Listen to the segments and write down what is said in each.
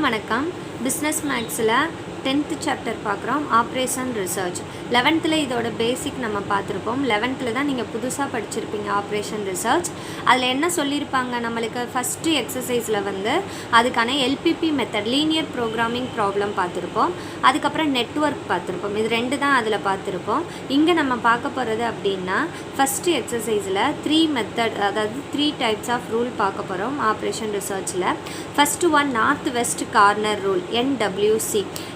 வணக்கம். பிஸ்னஸ் மேக்ஸில் 10th chapter பார்க்குறோம். Operation research. 11th இதோட பேசிக் நம்ம பார்த்துருப்போம். 11th தான் நீங்கள் புதுசாக படிச்சிருப்பீங்க ஆப்ரேஷன் ரிசர்ச். அதில் என்ன சொல்லியிருப்பாங்க நம்மளுக்கு ஃபஸ்ட்டு எக்ஸசைஸில் வந்து அதுக்கான LPP method linear programming problem பார்த்துருப்போம். அதுக்கப்புறம் நெட்வொர்க் பார்த்துருப்போம். இது ரெண்டு தான் அதில் பார்த்துருப்போம். இங்கே நம்ம பார்க்க போகிறது அப்படின்னா ஃபஸ்ட்டு எக்ஸசைஸில் 3 மெத்தட், அதாவது 3 டைப்ஸ் ஆஃப் ரூல் பார்க்க போகிறோம் ஆப்ரேஷன் ரிசர்ச்சில். First one north west corner rule, NWC.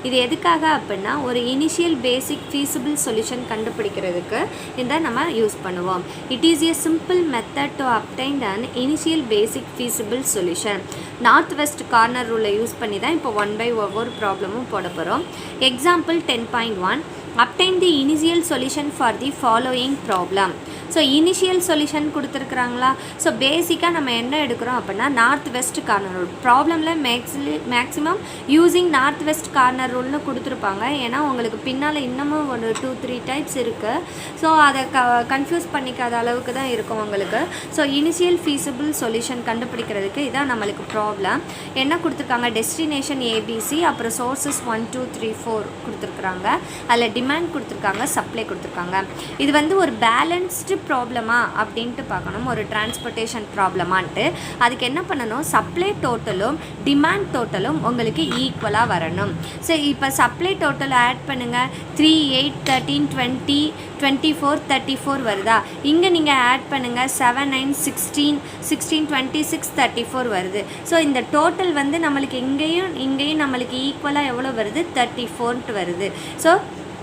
இது எதுக்காக அப்படின்னா ஒரு இனிஷியல் பேசிக் ஃபீஸிபிள் சொல்யூஷன் கண்டுபிடிக்கிறதுக்கு இதை நம்ம யூஸ் பண்ணுவோம். It is a simple method to obtain an initial basic feasible solution. North west corner ரூலை யூஸ் பண்ணி தான் இப்போ ஒன் பை ஒவ்வொரு ப்ராப்ளமும் போட போகிறோம். Example 10.1 obtain the initial solution for the following problem. So initial solution கொடுத்துருக்குறாங்களா. ஸோ பேசிக்காக நம்ம என்ன எடுக்கிறோம் அப்படின்னா நார்த் வெஸ்ட் கார்னர் ரூல். ப்ராப்ளமில் maximum using north west corner ரூல்னு கொடுத்துருப்பாங்க. ஏன்னா உங்களுக்கு பின்னால் இன்னமும் ஒரு 2-3 டைப்ஸ் இருக்குது. ஸோ அதை கன்ஃபியூஸ் பண்ணிக்காத அளவுக்கு தான் இருக்கும் உங்களுக்கு. ஸோ இனிஷியல் ஃபீஸிபிள் சொல்யூஷன் கண்டுபிடிக்கிறதுக்கு இதான் நம்மளுக்கு ப்ராப்ளம். என்ன கொடுத்துருக்காங்க, டெஸ்டினேஷன் ABC, அப்புறம் சோர்ஸஸ் 1 2 3 4 கொடுத்துருக்குறாங்க. அதில் டிமாண்ட் கொடுத்துருக்காங்க, சப்ளை கொடுத்துருக்காங்க. இது வந்து ஒரு பேலன்ஸ்டு ப்ராப்ளமா அப்படின்ட்டு பார்க்கணும், ஒரு டிரான்ஸ்போர்ட்டேஷன் ப்ராப்ளமான்ட்டு. அதுக்கு என்ன பண்ணணும், சப்ளை டோட்டலும் டிமாண்ட் டோட்டலும் உங்களுக்கு ஈக்குவலாக வரணும். ஸோ இப்போ சப்ளை டோட்டல் ஆட் பண்ணுங்கள். 3 8 13 20 24 34 வருதா. இங்கே நீங்கள் ஆட் பண்ணுங்கள் 7 9 16 16 26 34 வருது. ஸோ இந்த டோட்டல் வந்து நம்மளுக்கு இங்கேயும் நம்மளுக்கு ஈக்குவலாக எவ்வளோ வருது, 34 வருது. So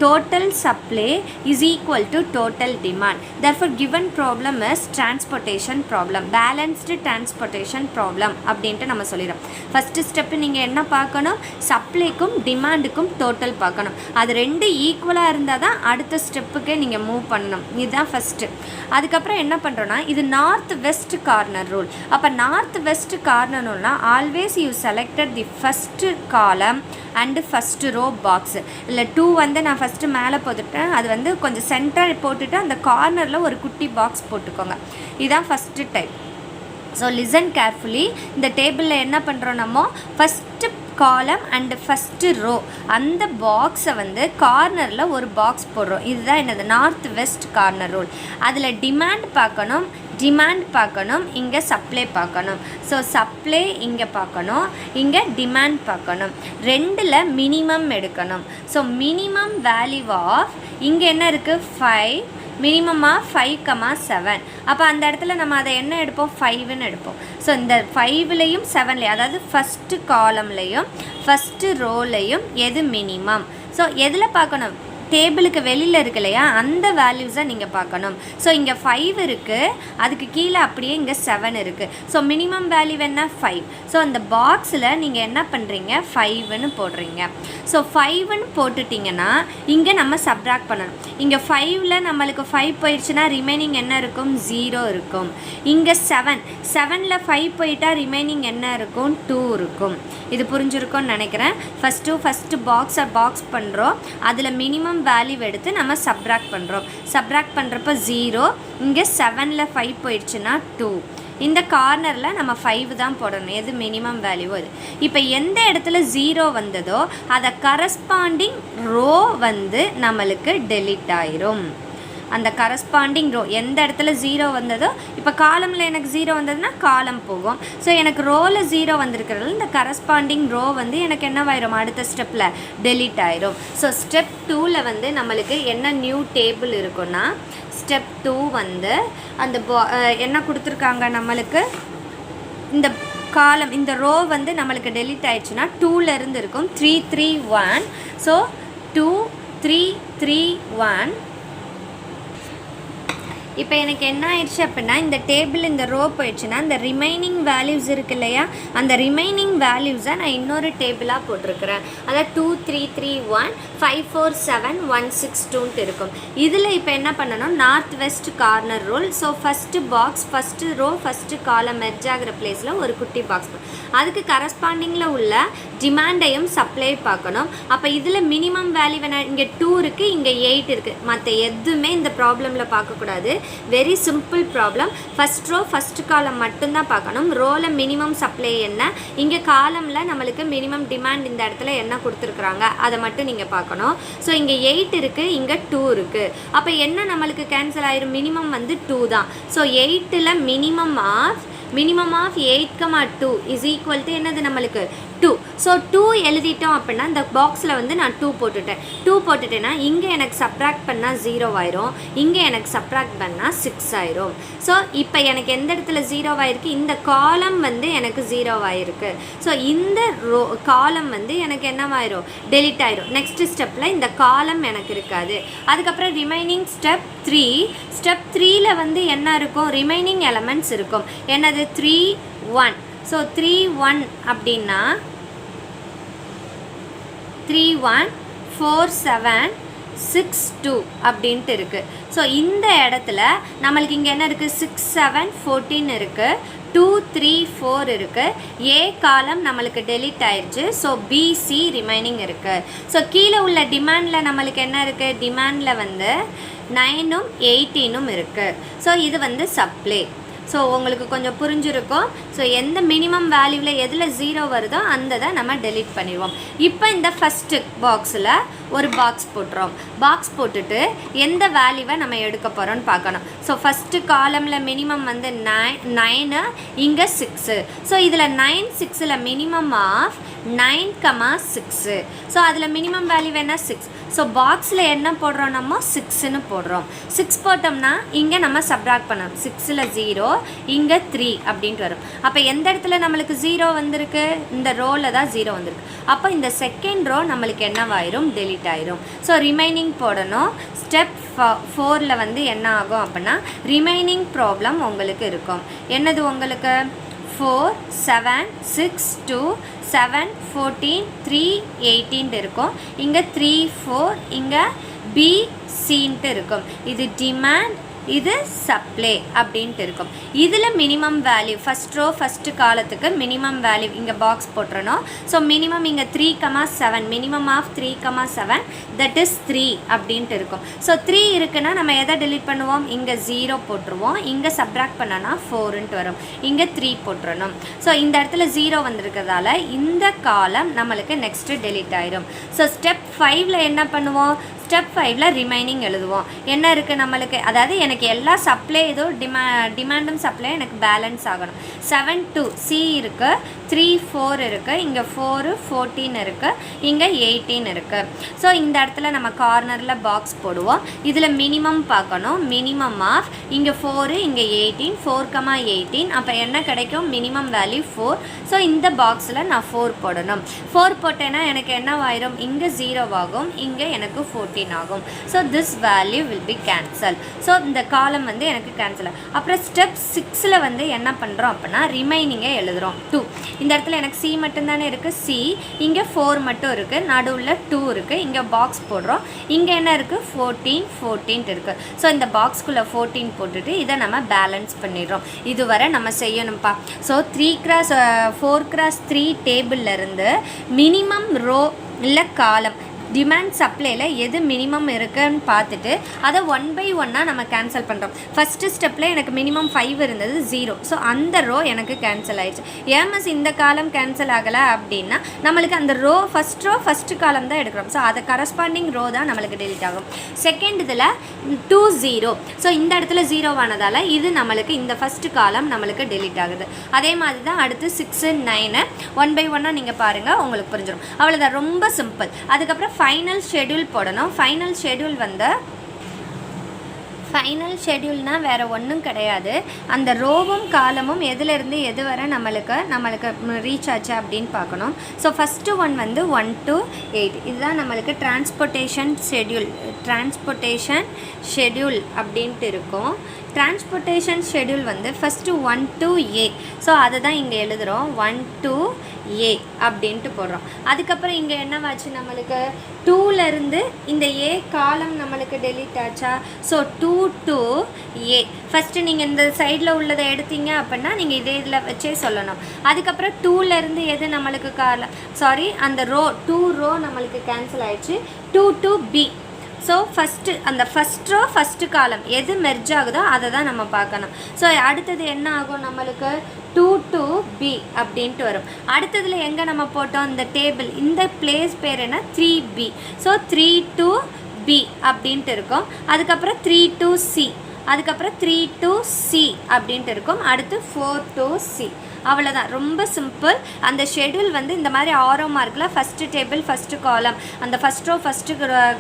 total supply is equal to total demand. Therefore given problem is transportation problem, balanced transportation problem அப்படின்ட்டு நம்ம சொல்லிடுறோம். ஃபஸ்ட்டு ஸ்டெப்பு நீங்கள் என்ன பார்க்கணும், சப்ளைக்கும் டிமாண்டுக்கும் டோட்டல் பார்க்கணும். அது ரெண்டு ஈக்குவலாக இருந்தால் தான் அடுத்த ஸ்டெப்புக்கே நீங்கள் மூவ் பண்ணணும். இதுதான் ஃபஸ்ட்டு. அதுக்கப்புறம் என்ன பண்ணுறோன்னா, இது நார்த் வெஸ்ட் கார்னர் ரூல். அப்போ நார்த் வெஸ்ட் கார்னர் ரூல்னால் always you selected the first column and first row box. இல்லை 2 வந்து நான் ஃபஸ்ட்டு மேலே போட்டுட்டேன், அது வந்து கொஞ்சம் சென்டர் போட்டுட்டு அந்த கார்னரில் ஒரு குட்டி பாக்ஸ் போட்டுக்கோங்க. இதுதான் first type. So listen carefully. இந்த டேபிளில் என்ன பண்ணுறோம், நம்ம first column and first row அந்த பாக்ஸை வந்து கார்னரில் ஒரு பாக்ஸ் போடுறோம். இதுதான் என்னது, நார்த் வெஸ்ட் கார்னர் ரூல். அதில் டிமாண்ட் பார்க்கணும், இங்கே சப்ளை பார்க்கணும். ஸோ சப்ளை இங்கே பார்க்கணும், இங்கே டிமாண்ட் பார்க்கணும். ரெண்டில் மினிமம் எடுக்கணும். ஸோ மினிமம் வேல்யூ ஆஃப் இங்கே என்ன இருக்குது, 5, மினிமமாக 5,7. அப்போ அந்த இடத்துல நம்ம அதை என்ன எடுப்போம், 5ன்னு எடுப்போம். ஸோ இந்த 5லையும் 7லையும், அதாவது ஃபஸ்ட்டு காலம்லையும் ஃபஸ்ட்டு ரோலையும் எது மினிமம். ஸோ எதில் பார்க்கணும், டேபிளுக்கு வெளியில் இருக்கு இல்லையா, அந்த வேல்யூஸை நீங்கள் பார்க்கணும். ஸோ இங்கே 5 இருக்குது, அதுக்கு கீழே அப்படியே இங்கே 7 இருக்குது. ஸோ மினிமம் வேல்யூ என்ன, 5. ஸோ அந்த பாக்ஸில் நீங்கள் என்ன பண்ணுறீங்க, 5ன்னு போடுறீங்க. ஸோ 5ன்னு போட்டுட்டிங்கன்னா இங்கே நம்ம சப்ராக்ட் பண்ணணும். இங்கே 5ல் நம்மளுக்கு 5 போயிடுச்சுன்னா ரிமைனிங் என்ன இருக்கும், 0 இருக்கும். இங்கே 7ல் 5 போயிட்டா ரிமைனிங் என்ன இருக்கும், 2 இருக்கும். இது புரிஞ்சிருக்கும்னு நினைக்கிறேன். ஃபஸ்ட்டு பாக்ஸ் பண்ணுறோம், அதில் மினிமம் வேல்யூ எடுத்து நம்ம சப்ராக்ட் பண்ணுறோம். சப்ராக்ட் பண்ணுறப்ப 0, இங்கே 7ல் 5 போயிடுச்சுன்னா 2. இந்த கார்னரில் நம்ம 5 தான் போடணும், எது மினிமம் வேல்யூ அது. இப்போ எந்த இடத்துல 0 வந்ததோ அதை கரஸ்பாண்டிங் ரோ வந்து நம்மளுக்கு டெலீட் ஆயிரும். அந்த கரஸ்பாண்டிங் ரோ எந்த இடத்துல 0 வந்ததோ, இப்போ காலமில் எனக்கு 0 வந்ததுன்னா காலம் போகும். ஸோ எனக்கு ரோவில் 0 வந்திருக்கிறதுல இந்த கரஸ்பாண்டிங் ரோ வந்து எனக்கு என்னவாயிரும், அடுத்த ஸ்டெப்பில் டெலீட் ஆயிரும். ஸோ ஸ்டெப் 2ல் வந்து நம்மளுக்கு என்ன நியூ டேபிள் இருக்குன்னா, ஸ்டெப் 2 வந்து அந்த என்ன கொடுத்துருக்காங்க நம்மளுக்கு, இந்த காலம் இந்த ரோ வந்து நம்மளுக்கு டெலீட் ஆயிடுச்சுன்னா 2லேருந்து இருக்கும் 3 3 1. ஸோ 2 3 3 1. இப்போ எனக்கு என்ன ஆயிடுச்சு அப்படின்னா, இந்த டேபிள் இந்த ரோ போயிடுச்சுன்னா அந்த ரிமைனிங் வேல்யூஸ் இருக்கு இல்லையா, அந்த ரிமைனிங் வேல்யூஸை நான் இன்னொரு டேபிளாக போட்டிருக்கிறேன். அதாவது 2 3 3 1 5 4 7 1 6 2 இருக்கும். இதில் இப்போ என்ன பண்ணணும், north west corner rule. So first box, first row, first column merge ஆகிற பிளேஸில் ஒரு குட்டி பாக்ஸ், அதுக்கு கரஸ்பாண்டிங்கில் உள்ள டிமாண்டையும் சப்ளை பார்க்கணும். அப்போ இதில் மினிமம் வேல்யூ வேணால் இங்கே 2 இருக்குது, இங்கே 8 இருக்குது. மற்ற எதுவுமே இந்த ப்ராப்ளமில் பார்க்கக்கூடாது. Very simple problem. First row first column மட்டும்தான் பார்க்கணும். ரோவில் மினிமம் சப்ளை என்ன, இங்கே காலமில் நம்மளுக்கு மினிமம் டிமாண்ட் இந்த இடத்துல என்ன கொடுத்துருக்குறாங்க அதை மட்டும் நீங்கள் பார்க்கணும். ஸோ இங்கே 8 இருக்குது, இங்கே 2 இருக்குது. அப்போ என்ன நம்மளுக்கு கேன்சல் ஆயிரும், மினிமம் வந்து 2 தான். ஸோ 8ல் minimum of 8,2 is equal to என்னது நம்மளுக்கு 2. ஸோ 2 எழுதிட்டோம் அப்படின்னா இந்த பாக்ஸில் வந்து நான் 2 போட்டுட்டேன். 2 போட்டுட்டேன்னா இங்கே எனக்கு சப்ராக்ட் பண்ணால் 0 ஆயிரும், இங்கே எனக்கு சப்ராக்ட் பண்ணால் 6 ஆயிரும். ஸோ இப்போ எனக்கு எந்த இடத்துல 0 ஆயிருக்கு, இந்த காலம் வந்து எனக்கு 0 ஆயிருக்கு. ஸோ இந்த காலம் வந்து எனக்கு என்னவாயிரும், டெலிட் ஆயிரும். நெக்ஸ்ட் ஸ்டெப்பில் இந்த காலம் எனக்கு இருக்காது. அதுக்கப்புறம் ரிமைனிங் ஸ்டெப் 3. ஸ்டெப் 3ல் வந்து என்ன இருக்கும், ரிமைனிங் எலமெண்ட்ஸ் இருக்கும். என்னது 3 1. ஸோ 3 1 அப்படின்னா 3 1 4 7 6 2 அப்படின்ட்டு இருக்குது. ஸோ இந்த இடத்துல நம்மளுக்கு இங்கே என்ன இருக்குது, 6 7 14 இருக்குது, 2 3 4 இருக்குது. ஏ காலம் நம்மளுக்கு டெலிட் ஆயிடுச்சு. ஸோ பிசி ரிமைனிங் இருக்குது. ஸோ கீழே உள்ள டிமாண்டில் நம்மளுக்கு என்ன இருக்குது, டிமாண்டில் வந்து 9ம் 18ம் இருக்குது. ஸோ இது வந்து சப்ளை. ஸோ உங்களுக்கு கொஞ்சம் புரிஞ்சிருக்கும். ஸோ எந்த மினிமம் வேல்யூவில் எதில் 0 வருதோ அந்த தான் நம்ம டெலிட் பண்ணிடுவோம். இப்போ இந்த ஃபஸ்ட்டு பாக்ஸில் ஒரு பாக்ஸ் போட்டுறோம். பாக்ஸ் போட்டுட்டு எந்த வேல்யூவை நம்ம எடுக்க போகிறோன்னு பார்க்கணும். ஸோ ஃபஸ்ட்டு காலமில் மினிமம் வந்து 9, இங்கே 6. ஸோ இதில் 9 6ல் மினிமம் ஆஃப் 9,6. ஸோ அதில் மினிமம் வேல்யூ என்ன 6. ஸோ பாக்ஸில் என்ன போடுறோம், நம்ம 6ன்னு போடுறோம். 6 போட்டோம்னா இங்கே நம்ம சப்ராக்ட் பண்ணணும். 6ல் 0, இங்கே 3 அப்படின்ட்டு வரும். அப்போ எந்த இடத்துல நம்மளுக்கு 0 வந்திருக்கு, இந்த ரோவில் தான் 0 வந்திருக்கு. அப்போ இந்த செகண்ட் ரோ நம்மளுக்கு என்னவாயிரும், டெலிட் ஆயிரும். ஸோ ரிமைனிங் போடணும். ஸ்டெப் 4ல் வந்து என்ன ஆகும் அப்படின்னா ரிமைனிங் ப்ராப்ளம் உங்களுக்கு இருக்கும். என்னது உங்களுக்கு 4 7 6 2 7 14 3 18 இருக்கும். இங்கே 3 4, இங்கே பி சின்ட்டு இருக்கும். இது டிமாண்ட், இது சப்ளை அப்படின்ட்டு இருக்கும். இதில் minimum value first row first காலத்துக்கு மினிமம் வேல்யூ இங்கே பாக்ஸ் போட்டுறணும். ஸோ மினிமம் இங்கே 3,7, மினிமம் ஆஃப் 3,7 தட் இஸ் 3 அப்படின்ட்டு இருக்கும். ஸோ 3 இருக்குன்னா நம்ம எதை டெலிட் பண்ணுவோம், இங்கே 0 போட்டுருவோம். இங்கே சப்ராக்ட் பண்ணனா 4ன்ட்டு வரும். இங்கே 3 போட்டுறணும். ஸோ இந்த இடத்துல 0 வந்திருக்கிறதால இந்த காலம் நம்மளுக்கு நெக்ஸ்ட்டு டெலிட் ஆயிரும். ஸோ ஸ்டெப் 5ல் என்ன பண்ணுவோம், ஸ்டெப் 5ல் ரிமைனிங் எழுதுவோம். என்ன இருக்குது நம்மளுக்கு, அதாவது எனக்கு எல்லா சப்ளை ஏதோ டிமாண்டும் சப்ளை எனக்கு பேலன்ஸ் ஆகணும். 7 2 சி இருக்குது, 3 4 இருக்குது, இங்கே 4 14 இருக்குது, இங்கே 18 இருக்குது. ஸோ இந்த இடத்துல நம்ம கார்னரில் பாக்ஸ் போடுவோம். இதில் மினிமம் பார்க்கணும். மினிமம் ஆஃப் இங்கே 4, இங்கே 18, 4,18. அப்போ என்ன கிடைக்கும், மினிமம் வேல்யூ 4. ஸோ இந்த பாக்ஸில் நான் 4 போடணும். 4 போட்டேன்னா எனக்கு என்ன ஆயிரும், இங்கே 0 ஆகும், இங்கே எனக்கு 14 ஆகும். So this value will be cancel. So இந்த காலம் வந்து எனக்கு கேன்சல். அப்புறம் ஸ்டெப் 6ல் வந்து என்ன பண்ணுறோம் அப்படின்னா ரிமைனிங்கை எழுதுகிறோம். 2 இந்த இடத்துல எனக்கு சி மட்டும்தானே இருக்குது, சி இங்கே 4 மட்டும் இருக்குது, நடுவில் 2 இருக்குது. இங்கே பாக்ஸ் போடுறோம். இங்கே என்ன இருக்குது, 14 14 இருக்குது. ஸோ இந்த பாக்ஸ்குள்ளே 14 போட்டுட்டு இதை நம்ம பேலன்ஸ் பண்ணிடுறோம். இதுவரை நம்ம செய்யணும்ப்பா. ஸோ 4x3 டேபிள்லேருந்து மினிமம் ரோ இல்லை காலம் டிமாண்ட் சப்ளையில் எது மினிமம் இருக்குன்னு பார்த்துட்டு அதை 1 by 1 நம்ம கேன்சல் பண்ணுறோம். ஃபஸ்ட்டு ஸ்டெப்பில் எனக்கு மினிமம் 5 இருந்தது, 0. ஸோ அந்த ரோ எனக்கு கேன்சல் ஆயிடுச்சு. ஏஎம்எஸ் இந்த காலம் கேன்சல் ஆகலை அப்படின்னா நம்மளுக்கு அந்த ரோ ஃபஸ்ட்டு காலம் தான் எடுக்கிறோம். ஸோ அதை கரஸ்பாண்டிங் ரோ தான் நம்மளுக்கு டெலிட் ஆகும். செகண்ட் இதில் 2 0. ஸோ இந்த இடத்துல 0 ஆனதால் இது நம்மளுக்கு இந்த ஃபஸ்ட்டு காலம் நம்மளுக்கு டெலிட் ஆகுது. அதே மாதிரி தான் அடுத்து 6 9 1 by 1 நீங்கள் பாருங்கள், உங்களுக்கு புரிஞ்சிடும். அவ்வளோதான், ரொம்ப சிம்பிள். அதுக்கப்புறம் ஃபைனல் ஷெட்யூல் போடணும். ஃபைனல் ஷெட்யூல் வந்து ஃபைனல் ஷெட்யூல்னால் வேறு ஒன்றும் கிடையாது. அந்த ரோவும் காலமும் எதுலேருந்து எது வரை நம்மளுக்கு ரீச் ஆச்சு அப்படின்னு பார்க்கணும். ஸோ ஃபஸ்ட்டு ஒன் வந்து 1 to 8. இதுதான் நம்மளுக்கு டிரான்ஸ்போர்ட்டேஷன் ஷெட்யூல் அப்படின்ட்டு இருக்கும். டிரான்ஸ்போர்ட்டேஷன் ஷெடியூல் வந்து ஃபஸ்ட்டு 1 to A. ஸோ அதை தான் இங்கே எழுதுகிறோம், 1 to A அப்படின்ட்டு போடுறோம். அதுக்கப்புறம் இங்கே என்னவாச்சு, நம்மளுக்கு 2லேருந்து இந்த A காலம் நம்மளுக்கு டெலீட் ஆச்சா. So 2 to A. ஃபஸ்ட்டு நீங்கள் இந்த சைடில் உள்ளதை எடுத்தீங்க அப்படின்னா நீங்கள் இதே இதில் வச்சே சொல்லணும். அதுக்கப்புறம் 2லேருந்து எது நம்மளுக்கு அந்த ரோ 2 ரோ நம்மளுக்கு கேன்சல் ஆகிடுச்சு. 2 to B. ஸோ அந்த ஃபஸ்ட் ரோ ஃபஸ்ட்டு காலம் எது மெர்ஜ் ஆகுதோ அதை தான் நம்ம பார்க்கணும். ஸோ அடுத்தது என்ன ஆகும், நம்மளுக்கு 2 to B அப்படின்ட்டு வரும். அடுத்ததில் எங்கே நம்ம போட்டோம், இந்த டேபிள், இந்த பிளேஸ் பேர் என்ன, 3B. ஸோ 3 to B அப்படின்ட்டு இருக்கும். அதுக்கப்புறம் 3 to C, அதுக்கப்புறம் 3 to C அப்படின்ட்டு இருக்கும். அடுத்து 4 to C. அவ்வளோதான், ரொம்ப சிம்பிள். அந்த ஷெடியூல் வந்து இந்த மாதிரி ஆரோ மார்க்கில் ஃபஸ்ட்டு டேபிள் ஃபஸ்ட்டு காலம், அந்த ஃபஸ்ட் ரோ ஃபஸ்ட்டு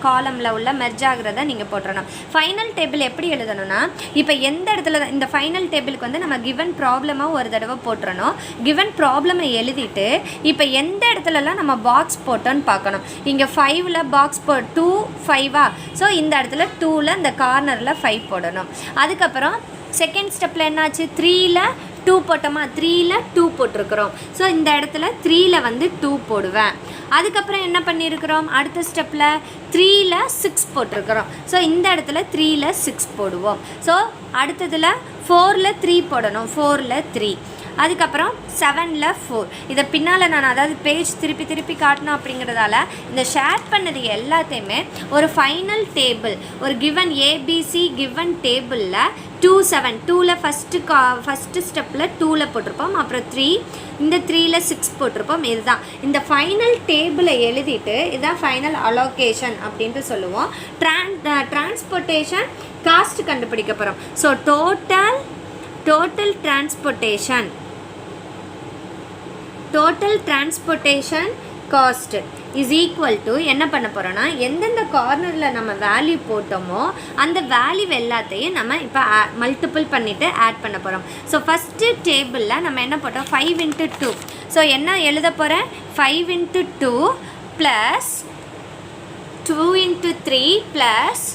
காலமில் உள்ள மெர்ஜ் ஆகிறத நீங்கள் போட்டுறணும். ஃபைனல் டேபிள் எப்படி எழுதணும்னா, இப்போ எந்த இடத்துல இந்த ஃபைனல் டேபிளுக்கு வந்து நம்ம கிவன் ப்ராப்ளமாக ஒரு தடவை போட்டுறணும். கிவன் ப்ராப்ளமை எழுதிட்டு இப்போ எந்த இடத்துலலாம் நம்ம பாக்ஸ் போட்டோன்னு பார்க்கணும். இங்கே 5ல் பாக்ஸ் 2 5ஆ, ஸோ இந்த இடத்துல 2ல் இந்த கார்னரில் 5 போடணும். அதுக்கப்புறம் செகண்ட் ஸ்டெப்பில் என்னாச்சு, 3ல் 2 போட்டோமா, 3ல் 2 போட்டிருக்கிறோம். ஸோ இந்த இடத்துல 3ல் வந்து 2 போடுவேன். அதுக்கப்புறம் என்ன பண்ணியிருக்கிறோம், அடுத்த ஸ்டெப்பில் 3ல் 6 போட்டிருக்கிறோம். ஸோ இந்த இடத்துல 3ல் 6 போடுவோம். ஸோ அடுத்ததில் 4ல் 3 போடணும், 4ல் 3. அதுக்கப்புறம் 7ல் 4. இதை பின்னால் நான் அதாவது பேஜ் திருப்பி காட்டணும் அப்படிங்கிறதால இந்த ஷேர் பண்ணது எல்லாத்தையுமே ஒரு ஃபைனல் டேபிள், ஒரு கிவன் ஏபிசி கிவன் டேபிளில் 2 7 2ல் ஃபஸ்ட்டு ஸ்டெப்பில் 2ல் போட்டிருப்போம். அப்புறம் 3, இந்த 3ல் 6 போட்டிருப்போம். இதுதான் இந்த ஃபைனல் டேபிளை எழுதிட்டு இதுதான் ஃபைனல் அலோகேஷன் அப்படின்ட்டு சொல்லுவோம். டிரான்ஸ்போர்ட்டேஷன் காஸ்ட் கண்டுபிடிக்க போகிறோம். So total transportation cost is equal to என்ன பண்ண போகிறோன்னா, எந்தெந்த கார்னரில் நம்ம வேல்யூ போட்டோமோ அந்த வேல்யூ எல்லாத்தையும் நம்ம இப்போ மல்டிபிள் பண்ணிவிட்டு ஆட் பண்ண போகிறோம். ஸோ ஃபஸ்ட்டு டேபிளில் நம்ம என்ன போட்டோம், 5 into 2. ஸோ என்ன எழுத போகிறேன், 5 into 2 ப்ளஸ் 2 into 3 ப்ளஸ்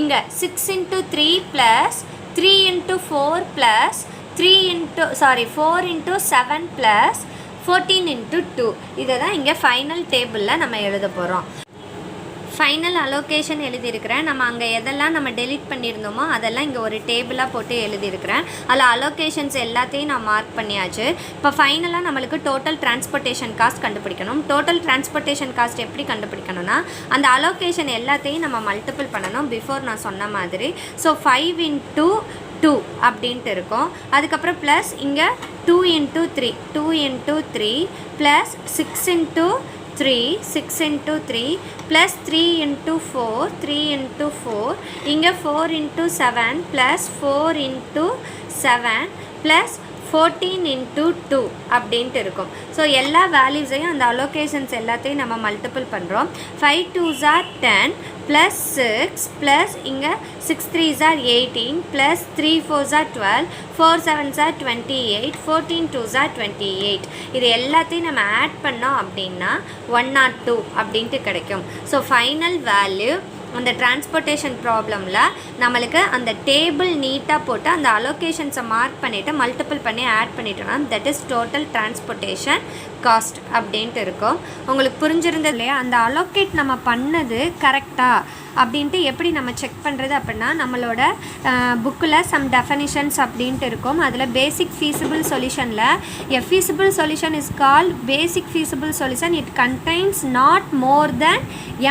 இங்கே 6 into 3 plus 3 into 4 plus 4 into 7 plus 14 into 2. இதை தான் இங்கே ஃபைனல் டேபிளில் நம்ம எழுத போகிறோம். ஃபைனல் அலோகேஷன் எழுதியிருக்கிறேன். நம்ம அங்கே எதெல்லாம் நம்ம டெலீட் பண்ணியிருந்தோமோ அதெல்லாம் இங்கே ஒரு டேபிளாக போட்டு எழுதியிருக்கிறேன். அதில் அலோகேஷன்ஸ் எல்லாத்தையும் நான் மார்க் பண்ணியாச்சு. இப்போ ஃபைனலாக நம்மளுக்கு டோட்டல் டிரான்ஸ்போர்ட்டேஷன் காஸ்ட் கண்டுபிடிக்கணும். டோட்டல் டிரான்ஸ்போர்ட்டேஷன் காஸ்ட் எப்படி கண்டுபிடிக்கணும்னா, அந்த அலோகேஷன் எல்லாத்தையும் நம்ம மல்டிபிள் பண்ணணும் பிஃபோர் நான் சொன்ன மாதிரி. ஸோ 5 into 2 அப்படின்ட்டு இருக்கும். அதுக்கப்புறம் ப்ளஸ் இங்கே 2 into 3 plus 6 into 3 plus 3 into 4 இங்கே 4 into 7 plus 4 into 7 plus 14 into 2 அப்படின்ட்டு இருக்கும். ஸோ எல்லா வேல்யூஸையும் அந்த அலோகேஷன்ஸ் எல்லாத்தையும் நம்ம மல்டிபிள் பண்ணுறோம். 5 2s are 10 ப்ளஸ் 6 ப்ளஸ் இங்கே 6 3s are 18 plus 3 4s are 12 4 7s are 28 14 2s are 28. இது எல்லாத்தையும் நம்ம ஆட் பண்ணோம் அப்படின்னா 102 அப்படின்ட்டு கிடைக்கும். ஸோ ஃபைனல் வேல்யூ அந்த டிரான்ஸ்போர்ட்டேஷன் ப்ராப்ளமில் நம்மளுக்கு அந்த டேபிள் நீட்டாக போட்டு அந்த அலோகேஷன்ஸை மார்க் பண்ணிவிட்டு மல்டிபிள் பண்ணி ஆட் பண்ணிட்டோம்னா that is total transportation cost அப்படின்ட்டு இருக்கும். உங்களுக்கு புரிஞ்சிருந்தது இல்லையா, அந்த அலோகேட் நம்ம பண்ணது கரெக்டாக அப்படின்ட்டு எப்படி நம்ம செக் பண்ணுறது அப்படின்னா, நம்மளோட புக்கில் சம் டெஃபனிஷன்ஸ் அப்படின்ட்டு இருக்கும். அதில் பேசிக் ஃபீஸிபிள் சொல்யூஷனில் a feasible solution is called basic feasible solution. It contains not more than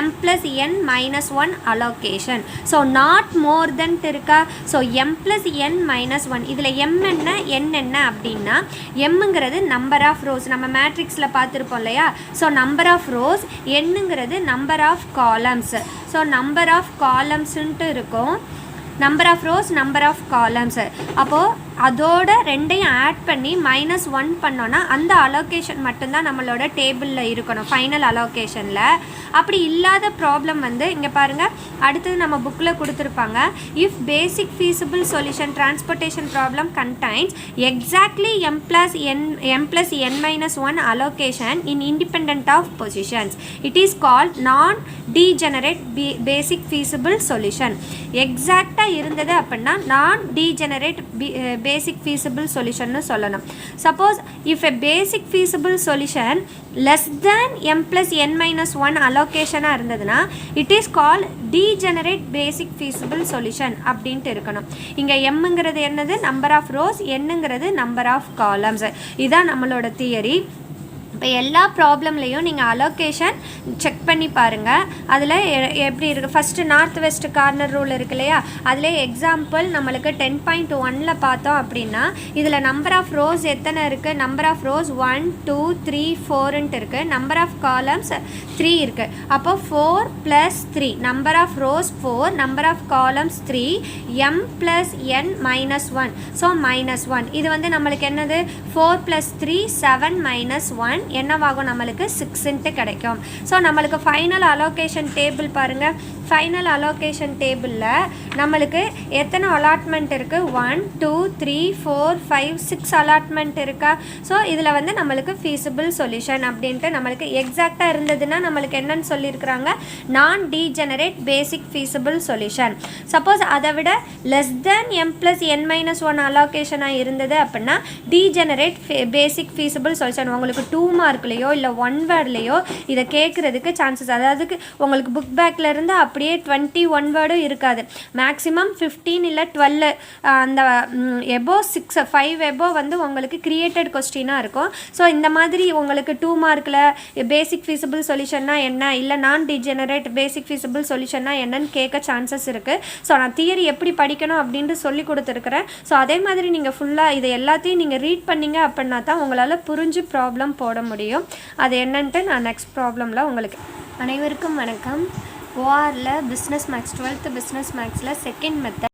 m plus n minus 1 allocation. So not more than இருக்கா. So m plus n minus 1 இதில் m என்ன n என்ன அப்படின்னா, mங்கிறது number of rose, நம்ம மேட்ரிக்ஸில் பார்த்துருப்போம் இல்லையா. So number of rows, என்னங்கிறது number of columns. So number of காலம்ஸுன்ட்டு இருக்கும், number of rows number of columns. அப்போது அதோட ரெண்டையும் ஆட் பண்ணி -1 பண்ணோன்னா அந்த அலோகேஷன் மட்டும்தான் நம்மளோட டேபிளில் இருக்கணும் ஃபைனல் அலோகேஷனில். அப்படி இல்லாத ப்ராப்ளம் வந்து இங்கே பாருங்கள், அடுத்தது நம்ம புக்கில் கொடுத்துருப்பாங்க. If basic feasible solution transportation problem contains exactly m plus n minus 1 allocation in independent of positions, it is called non degenerate basic feasible solution. எக்ஸாக்டாக இருந்தது அப்படின்னா நான் டீஜெனரேட் பேசிக் ஃபீஸிபிள் சொல்யூஷன்னு சொல்லணும். Suppose if a basic feasible solution less than m plus n minus one அலோகேஷனாக இருந்ததுன்னா it is call degenerate basic feasible solution அப்படின்ட்டு இருக்கணும். இங்கே எம்ங்கிறது என்னது, நம்பர் ஆஃப் ரோஸ், என்னங்கிறது நம்பர் ஆஃப் காலம்ஸ். இதுதான் நம்மளோட தியரி. இப்போ எல்லா ப்ராப்ளம்லேயும் நீங்கள் அலோகேஷன் செக் பண்ணி பாருங்கள். அதில் எப்படி இருக்குது, first north west corner rule இருக்கு இல்லையா, அதில் எக்ஸாம்பிள் நம்மளுக்கு 10.1 பார்த்தோம் அப்படின்னா இதில் நம்பர் ஆஃப் ரோஸ் எத்தனை இருக்குது, நம்பர் ஆஃப் ரோஸ் 1 2 3 4ன்ட்டு இருக்குது, நம்பர் ஆஃப் காலம்ஸ் 3 இருக்குது. அப்போ 4 + 3, number of rows 4, number of columns 3, m + n - 1, so -1. இது வந்து நம்மளுக்கு என்னது, 4 + 3 7 - 1 என்னவாகும், நம்மளுக்கு 6ன்ட்டு கிடைக்கும். ஸோ நம்மளுக்கு ஃபைனல் அலோகேஷன் டேபிள் பாருங்கள். ஃபைனல் அலோகேஷன் டேபிளில் நம்மளுக்கு எத்தனை அலாட்மெண்ட் இருக்குது, 1 2 3 4 5 6 அலாட்மெண்ட் இருக்கா. ஸோ இதில் வந்து நம்மளுக்கு ஃபீஸிபிள் சொல்யூஷன் அப்படின்ட்டு நம்மளுக்கு எக்ஸாக்டாக இருந்ததுன்னா நம்மளுக்கு என்னன்னு சொல்லியிருக்கிறாங்க, நான் degenerate basic feasible solution. Suppose அதை விட less than m plus n minus one அலோகேஷனாக இருந்தது அப்படின்னா டீஜெனரேட் பேசிக் ஃபீஸிபிள் சொல்யூஷன். உங்களுக்கு 2 மார்க்லேயோ இல்லை 1 வேர்ட்லேயோ இதை கேட்குறதுக்கு சான்சஸ், அதாவது உங்களுக்கு புக் பேக்கில் இருந்து அப்படியே 21 வேர்டும் இருக்காது. மேக்ஸிமம் 15 இல்லை 12 அந்த எபோ 6 5 எபோ வந்து உங்களுக்கு கிரியேட்டட் கொஸ்டினாக இருக்கும். ஸோ இந்த மாதிரி உங்களுக்கு 2 மார்க்கில் பேசிக் ஃபீஸிபிள் சொல்யூஷன்னா என்ன, இல்லை நான் டிஜெனரேட் பேசிக் ஃபீஸிபிள் சொல்யூஷன்னா என்னன்னு கேட்க சான்சஸ் இருக்குது. ஸோ நான் தியரி எப்படி படிக்கணும் அப்படின்ட்டு சொல்லி கொடுத்துருக்குறேன். ஸோ அதே மாதிரி நீங்கள் ஃபுல்லாக இதை எல்லாத்தையும் நீங்கள் ரீட் பண்ணிங்க அப்படின்னா தான் உங்களால் புரிஞ்சு ப்ராப்ளம் போட முடியும். அது என்னன்ட்டு நான் நெக்ஸ்ட் ப்ராப்ளமில் உங்களுக்கு. அனைவருக்கும் வணக்கம். ஓஆரில் பிஸ்னஸ் மேக்ஸ் 12th பிஸ்னஸ் மேக்ஸில் செகண்ட் மெத்தட்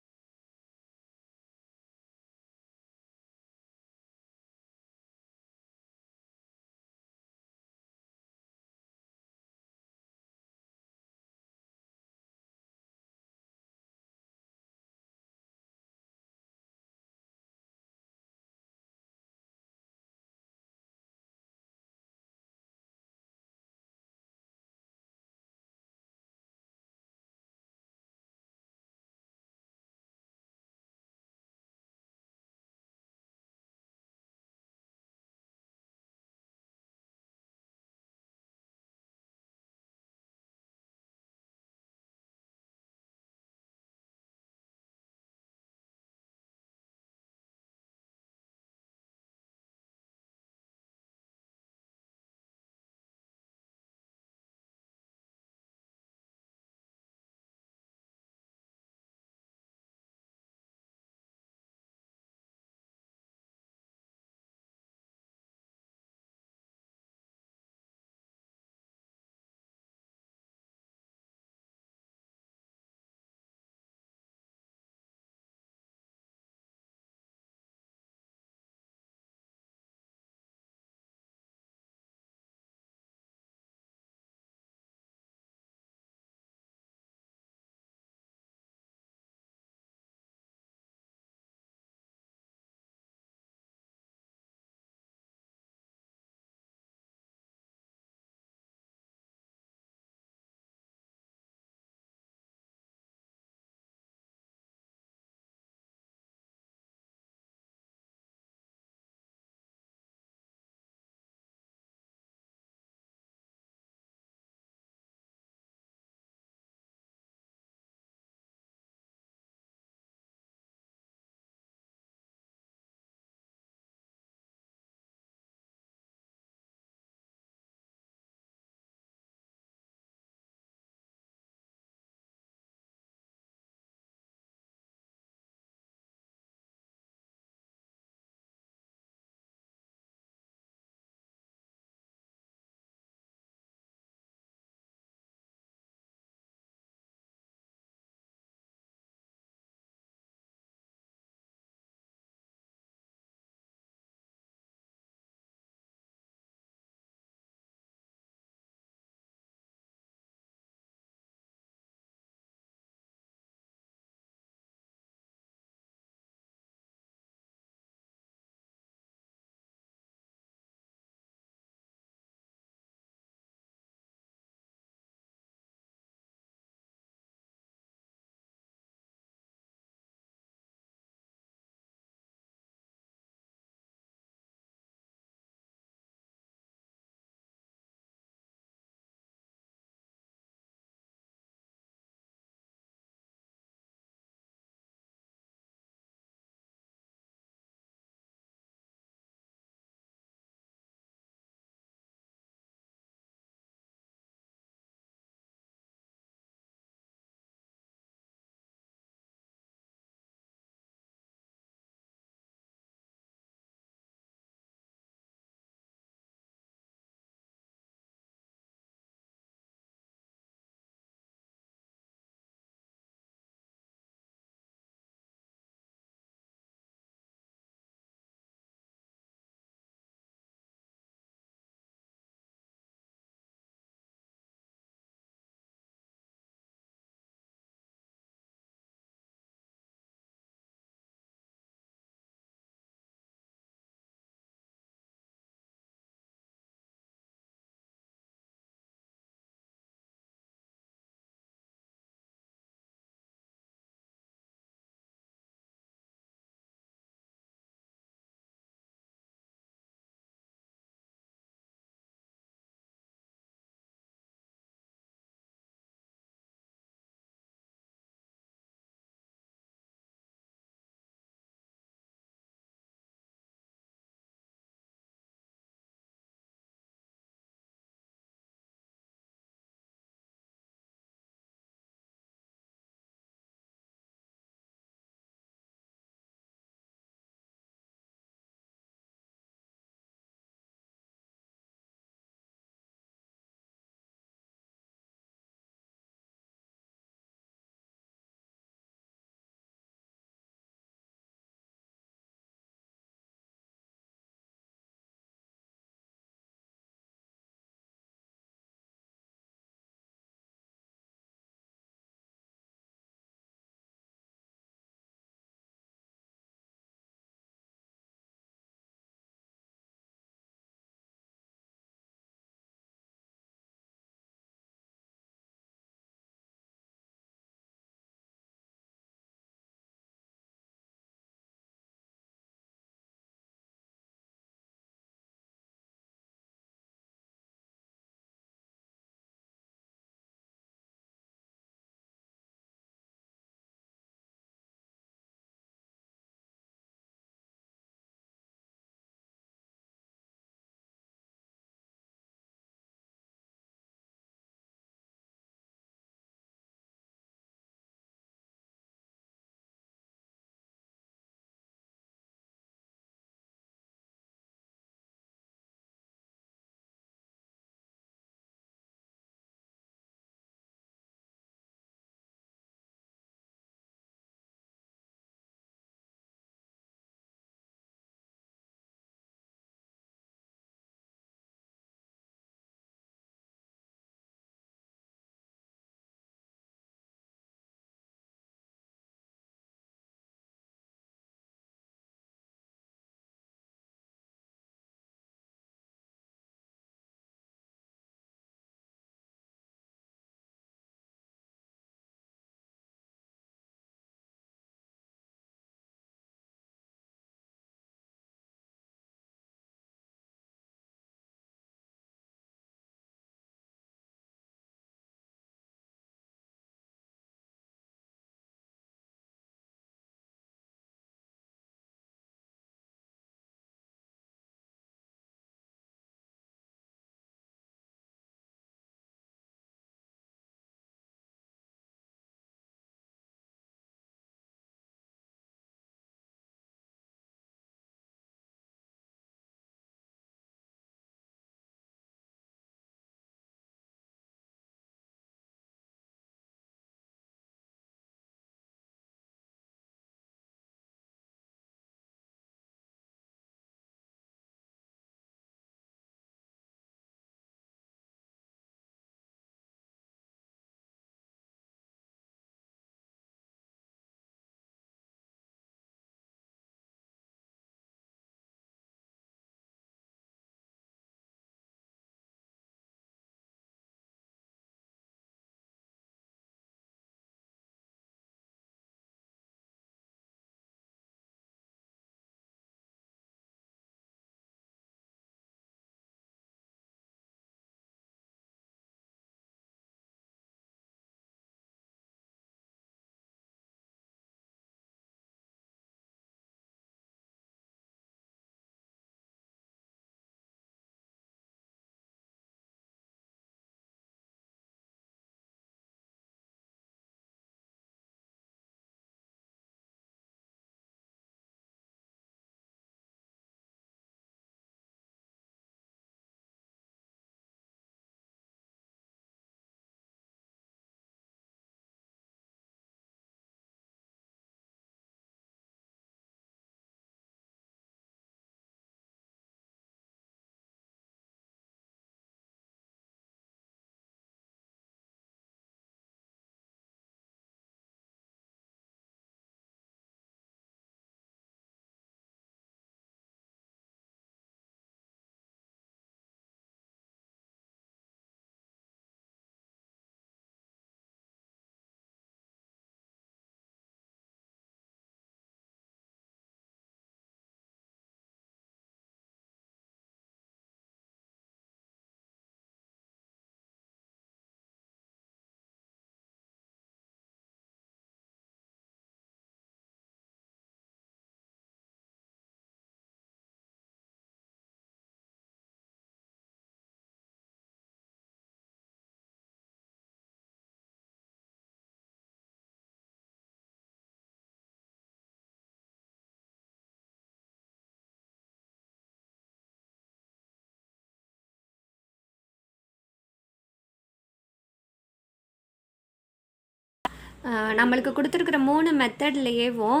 நம்மளுக்கு கொடுத்துருக்குற 3 மெத்தட்லேயேவும்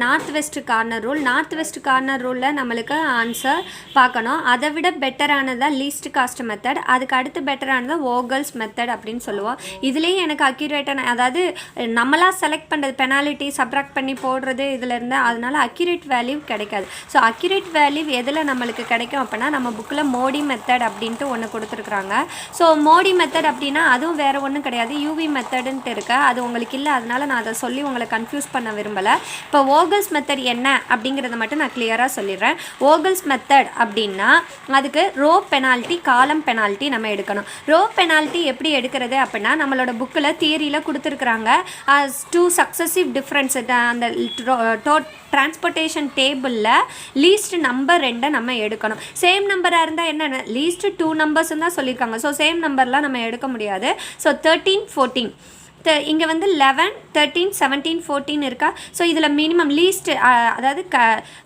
நார்த் வெஸ்ட் கார்னர் ரூலில் நம்மளுக்கு ஆன்சர் பார்க்கணும். அதை விட பெட்டரானதான் லீஸ்ட் காஸ்ட் மெத்தட், அதுக்கு அடுத்து பெட்டரானதான் வோகல்ஸ் மெத்தட் அப்படின்னு சொல்லுவோம். இதுலேயும் எனக்கு அக்யூரேட்டான, அதாவது நம்மளாக செலக்ட் பண்ணுறது பெனாலிட்டி சப்ராக்ட் பண்ணி போடுறது இதிலேருந்து, அதனால அக்யூரேட் வேல்யூ கிடைக்காது. ஸோ அக்யூரேட் வேல்யூ எதில் நம்மளுக்கு கிடைக்கும் அப்படின்னா நம்ம புக்கில் மோடி மெத்தட் அப்படின்ட்டு ஒன்று கொடுத்துருக்குறாங்க. ஸோ மோடி மெத்தட் அப்படின்னா அதுவும் வேறு ஒன்றும் கிடையாது, யூவி மெத்தடுன்ட்டு இருக்கு. அது உங்களுக்கு இல்லை, அதனால் நான் அதை சொல்லி உங்களை கன்ஃபியூஸ் பண்ண விரும்பலை. இப்போ வோகல்ஸ் மெத்தட் என்ன அப்படிங்கிறத மட்டும் நான் கிளியராக சொல்லிடுறேன். வோகல்ஸ் மெத்தட் அப்படின்னா அதுக்கு ரோ பெனால்ட்டி காலம் பெனால்ட்டி நம்ம எடுக்கணும். ரோ பெனால்ட்டி எப்படி எடுக்கிறது அப்படின்னா நம்மளோட புக்கில் தியரியில் கொடுத்துருக்குறாங்க. 2 சக்ஸசிவ் டிஃப்ரென்ஸ் அந்த டிரான்ஸ்போர்ட்டேஷன் டேபிளில் லீஸ்ட் நம்பர் 2 நம்ம எடுக்கணும். சேம் நம்பராக இருந்தால் என்ன, லீஸ்ட் 2 நம்பர்ஸ் தான் சொல்லியிருக்காங்க. ஸோ சேம் நம்பர்லாம் நம்ம எடுக்க முடியாது. ஸோ 13, 14 இங்கே வந்து 11, 13, 17, 14 இருக்கா. ஸோ இதில் மினிமம் லீஸ்ட், அதாவது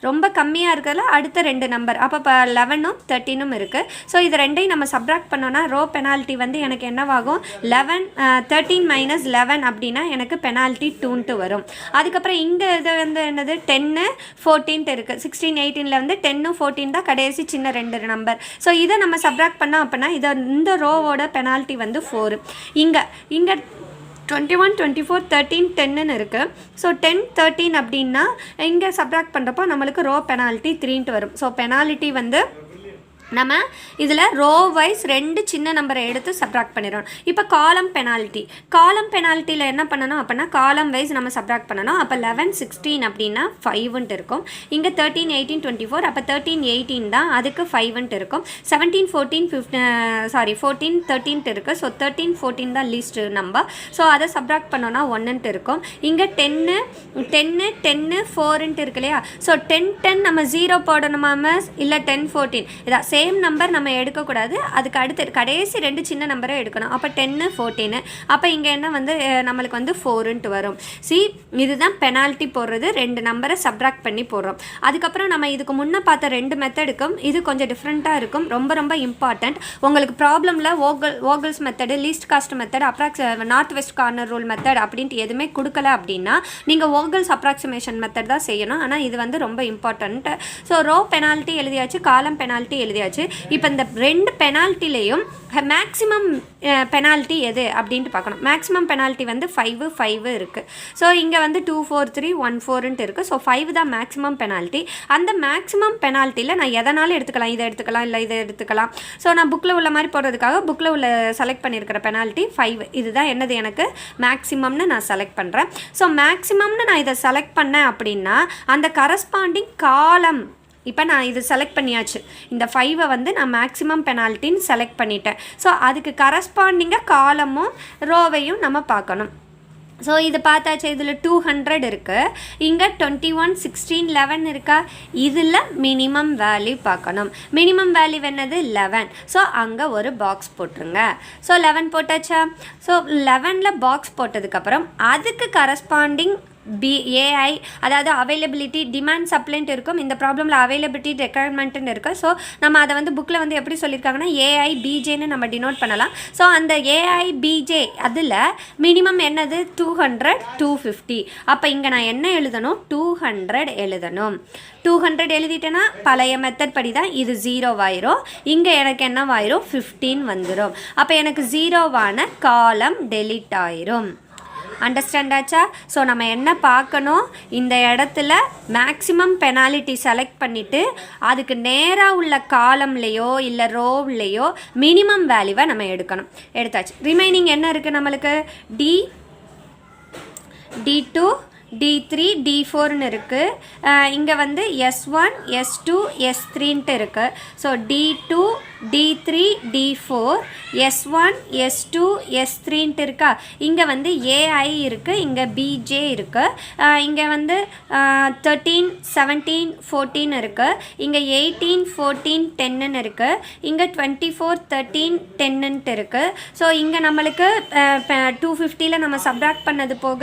ரொம்ப கம்மியாக இருக்கிறதுல அடுத்த 2 நம்பர், அப்போ இப்போ 11ம் 13ம் இருக்குது. ஸோ இது ரெண்டையும் நம்ம சப்ராக்ட் பண்ணோன்னா ரோ பெனால்ட்டி வந்து எனக்கு என்னவாகும், 13 - 11 அப்படின்னா எனக்கு பெனால்ட்டி 2 வரும். அதுக்கப்புறம் இங்கே இது வந்து என்னது 10, 14 இருக்குது. 16, 18ல் வந்து 10, 14 தான் கடைசி சின்ன 2 நம்பர். ஸோ இதை நம்ம சப்ராக்ட் பண்ணோம் அப்படின்னா இந்த ரோவோட பெனால்ட்டி வந்து 4. இங்கே 21, 24, 13, 10ன்னு இருக்குது. ஸோ 10, 13 அப்படின்னா இங்கே சப்ராக்ட் பண்ணுறப்போ நம்மளுக்கு ரோ பெனால்ட்டி 3 வரும். ஸோ பெனால்ட்டி வந்து நம்ம இதில் ரோ வைஸ் 2 சின்ன நம்பரை எடுத்து சப்ராக்ட் பண்ணிடுறோம். இப்போ காலம் பெனால்ட்டியில் என்ன பண்ணணும் அப்படின்னா காலம் வைஸ் நம்ம சப்ராக்ட் பண்ணணும். அப்போ 11, 16 அப்படின்னா 5ன்ட்டு இருக்கும். இங்கே 13, 18, 24, அப்போ 13, 18 தான், அதுக்கு 5ன்ட்டு இருக்கும். 17, 14, 14, 13ன்ட்டு இருக்குது. ஸோ 13, 14 தான் லீஸ்ட் நம்பர். ஸோ அதை சப்ராக்ட் பண்ணோன்னா 1ன்ட்டு இருக்கும். இங்கே 10, 4ன்ட்டு இருக்கு இல்லையா. ஸோ 10, 10 நம்ம 0 போடணுமா மிஸ், இல்லை 10, 14 இதான் சேம் நம்பர் நம்ம எடுக்கக்கூடாது. அதுக்கு அடுத்து கடைசி 2 சின்ன நம்பரை எடுக்கணும். அப்போ 10, 14, அப்போ இங்கே என்ன வந்து நம்மளுக்கு வந்து 4ன்ட்டு வரும். இதுதான் பெனால்ட்டி போடுறது, 2 நம்பரை சப்ராக்ட் பண்ணி போடுறோம். அதுக்கப்புறம் நம்ம இதுக்கு முன்னே பார்த்த 2 மெத்தடுக்கும் இது கொஞ்சம் டிஃப்ரெண்ட்டாக இருக்கும். ரொம்ப ரொம்ப இம்பார்ட்டண்ட். உங்களுக்கு ப்ராப்ளமில் Vogel's method, least cost method, north west corner rule method அப்படின்ட்டு எதுவுமே கொடுக்கல அப்படின்னா நீங்கள் வோகல்ஸ் அப்ராக்சிமேஷன் மெத்தட் தான் செய்யணும். ஆனால் இது வந்து ரொம்ப இம்பார்ட்டண்ட். ஸோ ரோ பெனால்ட்டி எழுதியாச்சு, காலம் பெனால்ட்டி எழுதியாச்சு. இப்போ இந்த 2 பெனால்ட்டிலையும் மேக்ஸிமம் பெனால்ட்டி எது அப்படின்ட்டு பார்க்கணும். மேக்ஸிமம் பெனால்ட்டி வந்து 5 இருக்குது. ஸோ இங்கே வந்து 2, 4, 3, 1, 4ன்ட்டு இருக்குது. ஸோ 5 தான் மேக்ஸிமம் பெனால்ட்டி. அந்த மேக்ஸிமம் பெனால்ட்டியில் நான் எதனாலும் எடுத்துக்கலாம், இதை எடுத்துக்கலாம், இல்லை இதை எடுத்துக்கலாம். ஸோ நான் புக்கில் உள்ள மாதிரி போடுறதுக்காக புக்கில் உள்ள செலக்ட் பண்ணியிருக்கிற பெனால்ட்டி 5. இதுதான் என்னது எனக்கு மேக்ஸிமம்னு நான் செலக்ட் பண்ணுறேன். ஸோ மேக்ஸிமம்னு நான் இதை செலக்ட் பண்ணேன் அப்படின்னா அந்த கரஸ்பாண்டிங் காலம், இப்போ நான் இது செலக்ட் பண்ணியாச்சு, இந்த 5 வந்து நான் மேக்ஸிமம் பெனால்ட்டின்னு செலக்ட் பண்ணிட்டேன். ஸோ அதுக்கு கரஸ்பாண்டிங்காக காலமும் ரோவையும் நம்ம பார்க்கணும். ஸோ இது பார்த்தாச்சு. இதில் 200 இருக்குது. இங்கே 21, 16, 11 இருக்கா. இதில் மினிமம் வேல்யூ பார்க்கணும். மினிமம் வேல்யூ என்னது 11. ஸோ அங்கே ஒரு பாக்ஸ் போட்டுருங்க. ஸோ 11 போட்டாச்சா. ஸோ 11ல் பாக்ஸ் போட்டதுக்கப்புறம் அதுக்கு கரஸ்பாண்டிங் ஏஐ, அதாவது அவைலபிலிட்டி, டிமாண்ட் சப்ளைன்ட்டு இருக்கும். இந்த ப்ராப்ளமில் அவைலபிலிட்டி ரெக்குயர்மெண்ட்டுன்னு இருக்குது. ஸோ நம்ம அதை வந்து புக்கில் வந்து எப்படி சொல்லியிருக்காங்கன்னா ஏஐ பிஜேன்னு நம்ம டினோட் பண்ணலாம். ஸோ அந்த ஏஐ பிஜே அதில் மினிமம் என்னது 200, 250. அப்போ இங்கே நான் என்ன எழுதணும், 200 எழுதணும். 200 எழுதிட்டேன்னா பழைய மெத்தட் படி தான் இது 0 ஆயிரும். இங்கே எனக்கு என்னவாயிரும் 15 வந்துடும். அப்போ எனக்கு 0வான காலம் டெலிட் ஆயிரும். அண்டர்ஸ்டாண்ட் ஆச்சா. ஸோ நம்ம என்ன பார்க்கணும், இந்த இடத்துல மேக்ஸிமம் பெனாலிட்டி செலக்ட் பண்ணிவிட்டு அதுக்கு நேராக உள்ள காலம்லேயோ இல்லை ரோவ்லேயோ மினிமம் வேல்யூவை நம்ம எடுக்கணும். எடுத்தாச்சு. ரிமைனிங் என்ன இருக்குது நம்மளுக்கு, D2, D3, D4ன்னு இருக்குது. இங்கே வந்து S1, S2, S3ன்ட்டு இருக்குது. So D2, D3, D4, S1, S2, S3ன்ட்டு இருக்கா. இங்கே வந்து AI இருக்குது, இங்கே BJ இருக்குது. இங்கே வந்து 13, 17, 14 இருக்குது. இங்கே 18, 14, 10ன்னு இருக்குது. இங்கே 24, 13, 10ன்ட்டு இருக்குது. ஸோ இங்கே நம்மளுக்கு 250ல் நம்ம சப்ராக்ட் பண்ணது போக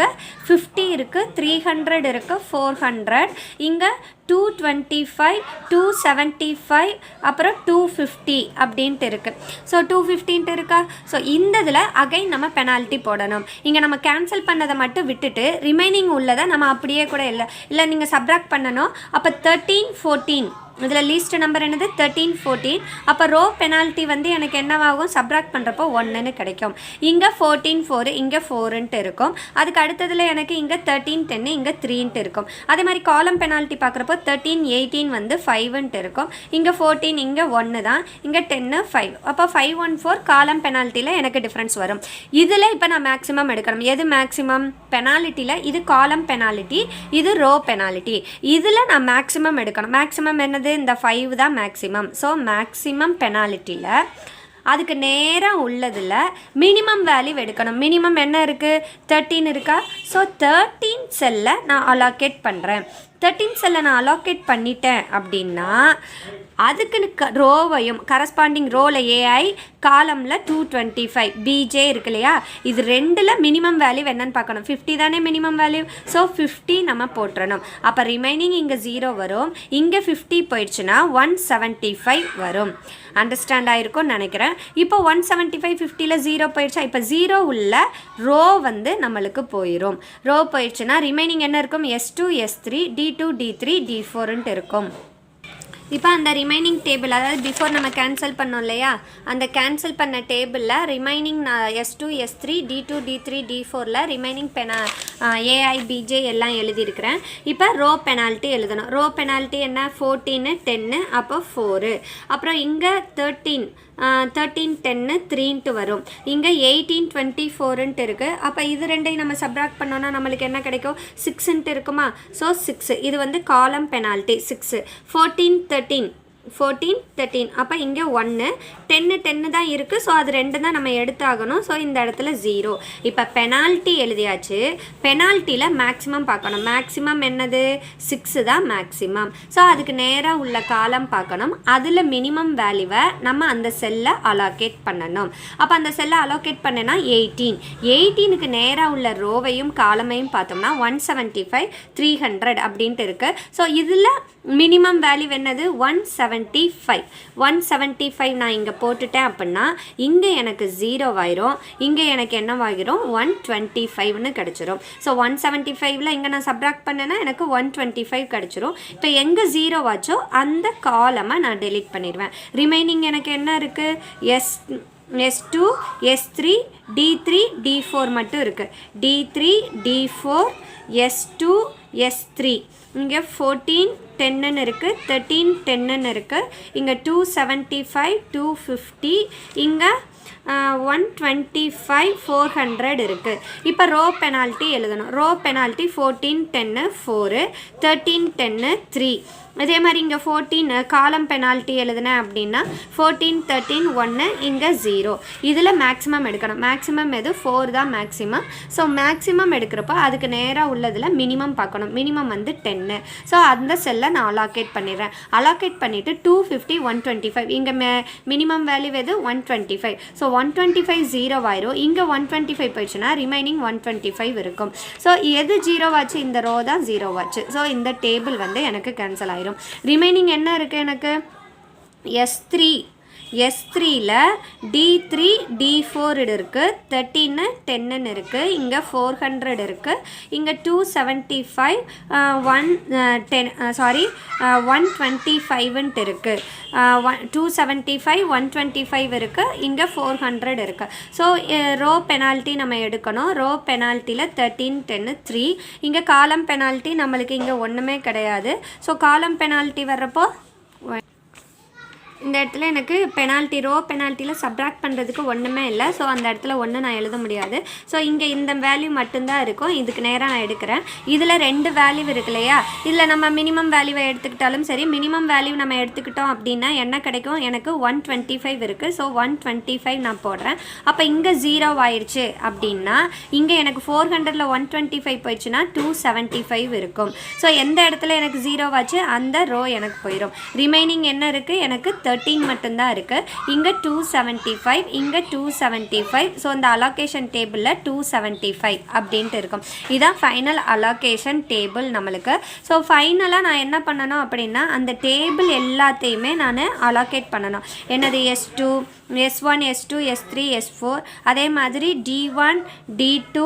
50 இருக்குது, 300 இருக்குது, 400, இங்கே 225, 275, அப்புறம் 250 அப்படின்ட்டு இருக்குது. ஸோ 250 இருக்கா? ஸோ இந்த இதில் அகைன் நம்ம பெனால்ட்டி போடணும். இங்கே நம்ம கேன்சல் பண்ணதை மட்டும் விட்டுட்டு ரிமைனிங் உள்ளதை நம்ம அப்படியே கூட இல்லை நீங்கள் சப்ராக்ட் பண்ணணும். அப்போ 13, 14 இதில் லீஸ்ட் நம்பர் என்னது 13, 14. அப்போ ரோ பெனால்ட்டி வந்து எனக்கு என்னவாகும், சப்ராக்ட் பண்ணுறப்போ 1ன்னு கிடைக்கும். இங்கே 14, 4, இங்கே 4ன்ட்டு இருக்கும். அதுக்கு அடுத்ததில் எனக்கு இங்கே 13, 10, இங்கே 3ன்ட்டு இருக்கும். அதே மாதிரி காலம் பெனால்ட்டி பார்க்குறப்போ 13, 18 வந்து 5ன்ட்டு இருக்கும். இங்கே 14, இங்கே 1 தான், இங்கே 10, 5. அப்போ 5, 1, 4 காலம் பெனால்ட்டியில் எனக்கு டிஃப்ரென்ஸ் வரும். இதில் இப்போ நான் மேக்ஸிமம் எடுக்கணும். எது மேக்ஸிமம்? பெனாலிட்டியில் இது காலம் பெனாலிட்டி, இது ரோ பெனாலிட்டி. இதில் நான் மேக்ஸிமம் எடுக்கணும். மேக்ஸிமம் என்னது? இந்த 5 தான் மேக்ஸிமம். ஸோ மேக்ஸிமம் பெனாலிட்டியில் அதுக்கு நேராக உள்ளதில் மினிமம் வேல்யூ எடுக்கணும். மினிமம் என்ன இருக்குது? 13 இருக்கா? ஸோ 13 செல்லை நான் அலோகேட் பண்ணுறேன். 13 செல்லை நான் அலோகேட் பண்ணிட்டேன் அப்படின்னா அதுக்கு ரோவையும் கரஸ்பாண்டிங் ரோவில் ஏஐ காலமில் 225 பிஜே இருக்கு இல்லையா, இது ரெண்டில் மினிமம் வேல்யூ என்னன்னு பார்க்கணும். 50 தானே மினிமம் வேல்யூ. ஸோ 50 நம்ம போட்டுறணும். அப்போ ரிமைனிங் இங்கே 0 வரும். இங்கே 50 போயிடுச்சுன்னா 175 வரும். அண்டர்ஸ்டாண்ட் ஆகிருக்கும்னு நினைக்கிறேன். இப்போ 175, 50ல் 0 போயிடுச்சா? இப்போ 0 உள்ள ரோ வந்து நம்மளுக்கு போயிடும். ரோ போயிடுச்சுன்னா ரிமைனிங் என்ன இருக்கும்? S2, S3, D2, D3, D4ன்ட்டு இருக்கும். இப்போ அந்த ரிமைனிங் டேபிள், அதாவது பிஃபோர் நம்ம கேன்சல் பண்ணோம் இல்லையா, அந்த கேன்சல் பண்ண டேபிளில் remaining S2, S3, D2, D3, D4ல் ரிமைனிங் ஏஐ, பிஜே எல்லாம் எழுதியிருக்கிறேன். இப்போ ரோ பெனால்ட்டி எழுதணும். ரோ பெனால்ட்டி என்ன? 14, 10, அப்போ 4. அப்புறம் இங்கே 13, 10, 3ன்ட்டு வரும். இங்கே 18, 24ன்ட்டு இருக்குது. அப்போ இது ரெண்டையும் நம்ம சப்ராக்ட் பண்ணோன்னா நம்மளுக்கு என்ன கிடைக்கும்? 6ன்ட்டு இருக்குமா? ஸோ 6 இது வந்து காலம் பெனால்ட்டி 6. 14, 13, 13. அப்போ இங்கே 1, 10 தான் இருக்குது. ஸோ அது 2 தான் நம்ம எடுத்தாகணும். ஸோ இந்த இடத்துல 0. இப்போ பெனால்ட்டி எழுதியாச்சு. பெனால்ட்டியில் மேக்ஸிமம் பார்க்கணும். மேக்ஸிமம் என்னது? 6 தான் மேக்ஸிமம். ஸோ அதுக்கு நேராக உள்ள காலம் பார்க்கணும். அதில் மினிமம் வேல்யூவை நம்ம அந்த செல்லை அலோகேட் பண்ணணும். அப்போ அந்த செல்லை அலோகேட் பண்ணனா 18க்கு நேராக உள்ள ரோவையும் காலமையும் பார்த்தோம்னா 175, 300 அப்படின்ட்டு இருக்குது. ஸோ இதில் மினிமம் வேல்யூ என்னது? 175 நான் இங்கே போட்டுட்டேன் அப்படின்னா இங்கே எனக்கு 0 ஆயிரும். இங்கே எனக்கு என்னவாகிரும்? 125ன்னு கிடச்சிரும். ஸோ 175ல் இங்கே நான் சப்ராக்ட் பண்ணேன்னா எனக்கு 125 கிடச்சிரும். இப்போ எங்கே 0 ஆச்சோ அந்த காலமை நான் டெலீட் பண்ணிடுவேன். ரிமைனிங் எனக்கு என்ன இருக்குது? S2, S3, D3, D4 மட்டும் இருக்குது. D3, D4, S2, S3. இங்கே 14, 10 இருக்குது, 13, 10 இருக்குது. இங்கே 275, 250, இங்கே 125, 400 இருக்குது. இப்போ ரோ பெனால்ட்டி எழுதணும். Row penalty 14, 10, 4, 13, 10, 3. அதே மாதிரி இங்கே 14 காலம் பெனால்ட்டி எழுதுனேன் அப்படின்னா 14, 13, 1, இங்கே 0. இதில் மேக்ஸிமம் எடுக்கணும். மேக்ஸிமம் எது? 4 தான் மேக்ஸிமம். ஸோ மேக்ஸிமம் எடுக்கிறப்போ அதுக்கு நேராக உள்ளதில் மினிமம் பார்க்கணும். மினிமம் வந்து 10. ஸோ அந்த செல்லை நான் அலோகேட் பண்ணிடுறேன். அலோகேட் பண்ணிவிட்டு 250, 125. இங்கே மினிமம் வேல்யூ எது? 125. ஸோ 125 0 ஆயிரும். இங்கே 125 போயிடுச்சுன்னா ரிமைனிங் 125 இருக்கும். ஸோ எது 0 ஆச்சு? இந்த ரோ தான் 0 ஆச்சு. ஸோ இந்த டேபிள் வந்து எனக்கு கேன்சல் ஆயிரும். ரிமைனிங் என்ன இருக்குது எனக்கு? S3ல D3, D4 இருக்குது, 13, 10 இருக்குது, இங்கே 400 இருக்குது, இங்கே 275, 125ன்ட்டு இருக்குது. 275, 125 இருக்குது, இங்கே 400 இருக்குது. ஸோ ரோ பெனால்ட்டி நம்ம எடுக்கணும். ரோ பெனால்ட்டியில் 13, 10, 3. இங்கே காலம் பெனால்ட்டி நம்மளுக்கு இங்கே ஒன்றுமே கிடையாது. ஸோ காலம் பெனால்ட்டி வர்றப்போ இந்த இடத்துல எனக்கு பெனால்ட்டி, ரோ பெனால்ட்டியில் சப்ராக்ட் பண்ணுறதுக்கு ஒன்றுமே இல்லை. ஸோ அந்த இடத்துல ஒன்று நான் எழுத முடியாது. ஸோ இங்கே இந்த வேல்யூ மட்டும்தான் இருக்கும். இதுக்கு நேராக நான் எடுக்கிறேன். இதில் 2 வேல்யூ இருக்கு இல்லையா, இதில் நம்ம மினிமம் வேல்யூவை எடுத்துக்கிட்டாலும் சரி, மினிமம் வேல்யூ நம்ம எடுத்துக்கிட்டோம் அப்படின்னா என்ன கிடைக்கும்? எனக்கு 125 இருக்குது. ஸோ 125 நான் போடுறேன். அப்போ இங்கே 0 ஆயிடுச்சு அப்படின்னா இங்கே எனக்கு 400ல் 125 போயிடுச்சுன்னா 275 இருக்கும். ஸோ எந்த இடத்துல எனக்கு 0 ஆச்சு அந்த ரோ எனக்கு போயிடும். ரிமைனிங் என்ன இருக்குது? எனக்கு 13 மட்டும்தான் இருக்குது. இங்கே 275, இங்கே 275. ஸோ இந்த அலோகேஷன் டேபிளில் 275 அப்படின்ட்டு இருக்கும். இதுதான் ஃபைனல் அலோகேஷன் டேபிள் நம்மளுக்கு. ஸோ ஃபைனலாக நான் என்ன பண்ணணும் அப்படின்னா அந்த டேபிள் எல்லாத்தையுமே நான் அலோகேட் பண்ணணும். என்னது S2, S1, S2, S3, S4, அதே மாதிரி D1, D2,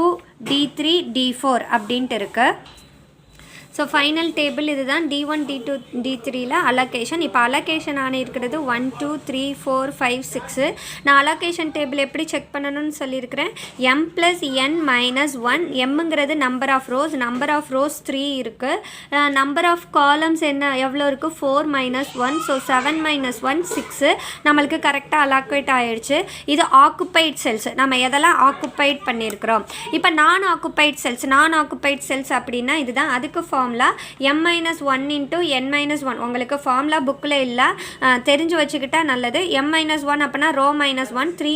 D3, D4 அப்படின்ட்டு இருக்குது. ஸோ ஃபைனல் டேபிள் இதுதான். D1, D2, D3ல allocation. இப்போ அலோகேஷன் ஆன இருக்கிறது 1, 2, 3, 4, 5, 6. நான் அலோகேஷன் டேபிள் எப்படி செக் பண்ணணும்னு சொல்லியிருக்கிறேன். m+n-1. எம்ங்கிறது நம்பர் ஆஃப் ரோஸ் 3 இருக்குது. நம்பர் ஆஃப் காலம்ஸ் என்ன எவ்வளோ இருக்குது? 4 - 1. ஸோ 7 - 1 6. நம்மளுக்கு கரெக்டாக அலோகேட் ஆகிடுச்சு. இது ஆக்குப்பைட் செல்ஸ். நம்ம எதெல்லாம் ஆக்குப்பைட் பண்ணியிருக்கிறோம். இப்போ நான் ஆக்குப்பைட் செல்ஸ் அப்படின்னா இதுதான். அதுக்கு ஃபார்முலா m-1 × n-1. உங்களுக்கு ஃபார்முலா புக்கில் இல்லை, தெரிஞ்சு வச்சுக்கிட்டா நல்லது. m-1 அப்படின்னா ரோ -1, 3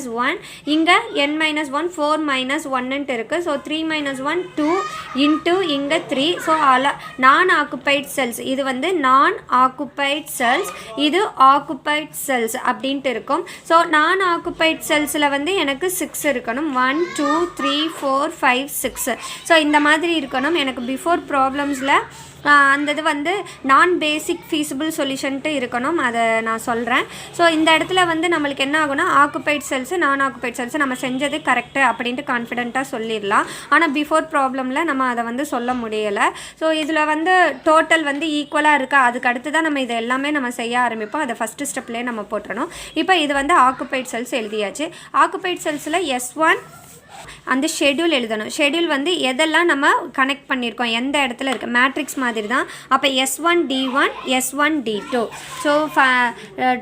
- 1. இங்கே n-1, 4 - 1ன்ட்டு இருக்குது. ஸோ 3 - 1 2 இன்ட்டு இங்கே 3. ஸோ நான் ஆக்குப்பைட் செல்ஸ். இது வந்து நான் ஆக்குப்பைட் செல்ஸ், இது ஆக்குப்பைட் செல்ஸ் அப்படின்ட்டு இருக்கும். ஸோ நான் ஆக்குப்பைட் செல்ஸில் வந்து எனக்கு 6 இருக்கணும். 1, 2, 3, 4, 5, 6. ஸோ இந்த மாதிரி இருக்கணும். எனக்கு பிஃபோர் ப்ராப்ளம்ஸில் அந்த இது வந்து நான் பேசிக் ஃபீஸிபிள் சொல்யூஷன்ட்டு இருக்கணும். அதை நான் சொல்கிறேன். ஸோ இந்த இடத்துல வந்து நம்மளுக்கு என்ன ஆகுனா ஆக்குப்பைட் செல்ஸு நான் ஆக்குப்பைட் செல்ஸு நம்ம செஞ்சது கரெக்டு அப்படின்ட்டு கான்ஃபிடென்ட்டாக சொல்லிடலாம். ஆனால் பிஃபோர் ப்ராப்ளமில் நம்ம அதை வந்து சொல்ல முடியலை. ஸோ இதில் வந்து டோட்டல் வந்து ஈக்குவலாக இருக்கா, அதுக்கு அடுத்து தான் நம்ம இது எல்லாமே நம்ம செய்ய ஆரம்பிப்போம். அதை ஃபஸ்ட்டு ஸ்டெப்லேயே நம்ம போட்டுறணும். இப்போ இது வந்து ஆக்குப்பைட் செல்ஸ் எழுதியாச்சு. ஆக்குப்பைட் செல்ஸில் S1 அந்த ஷெட்யூல் எழுதணும். ஷெட்யூல் வந்து எதெல்லாம் நம்ம கனெக்ட் பண்ணியிருக்கோம், எந்த இடத்துல இருக்குது, மேட்ரிக்ஸ் மாதிரி தான். அப்போ S1 D1, S1 D2. So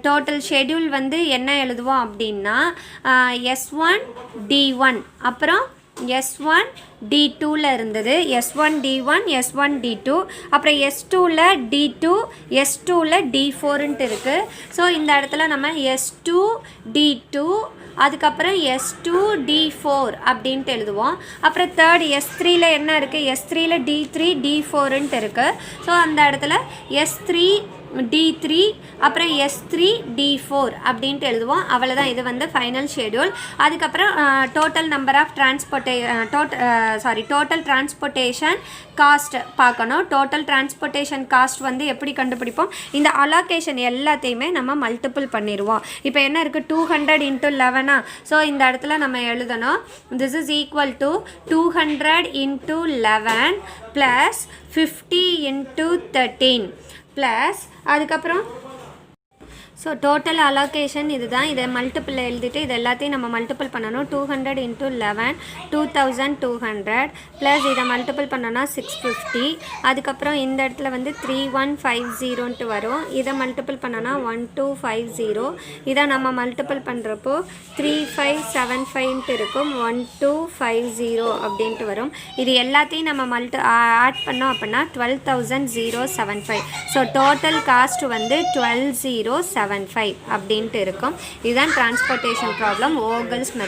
total schedule வந்து என்ன எழுதுவோம் அப்படின்னா S1 D1, அப்புறம் S1 D2ல இருந்தது, S1 D1, S1 D2, அப்புறம் S2ல D2, S2ல D4ன்ட்டு இருக்குது. ஸோ இந்த இடத்துல நம்ம S2 D2, அதுக்கப்புறம் S2 D4 அப்படின்ட்டு எழுதுவோம். அப்புறம் தேர்ட் S3ல என்ன இருக்குது, S3ல D3 D4ன்ட்டு இருக்குது. ஸோ அந்த இடத்துல S3 D3, அப்புறம் S3 D4 அப்படின்ட்டு எழுதுவோம். அவ்வளோதான். இது வந்து ஃபைனல் ஷெட்யூல். அதுக்கப்புறம் total number of total transportation cost பார்க்கணும். டோட்டல் டிரான்ஸ்போர்ட்டேஷன் காஸ்ட் வந்து எப்படி கண்டுபிடிப்போம், இந்த அலோகேஷன் எல்லாத்தையுமே நம்ம மல்டிபிள் பண்ணிடுவோம். இப்போ என்ன இருக்குது, 200 × 11. ஸோ இந்த இடத்துல நம்ம எழுதணும் this is equal to 200 × 11 plus 50 × 13 plus அதுக்கப்புறம் ஸோ டோட்டல் அலோகேஷன் இதுதான். இதை மல்டிப்பிள் எழுதிட்டு இது எல்லாத்தையும் நம்ம மல்டிபிள் பண்ணணும். 200 × 11 2200 ப்ளஸ் இதை மல்டிபிள் பண்ணோன்னா 650. அதுக்கப்புறம் இந்த இடத்துல வந்து 3150ன்ட்டு வரும். இதை மல்டிபிள் பண்ணோன்னா 1250. இதை நம்ம மல்டிபிள் பண்ணுறப்போ 3575ன்ட்டு இருக்கும். 1250 அப்படின்ட்டு வரும். இது எல்லாத்தையும் நம்ம ஆட் பண்ணோம் அப்படின்னா 12075. ஸோ டோட்டல் காஸ்ட் வந்து 12075 அப்படின்ட்டு இருக்கும். இதுதான் டிரான்ஸ்போர்ட்டேஷன் ப்ராப்ளம், ஓகல்ஸ் மெத்தட்.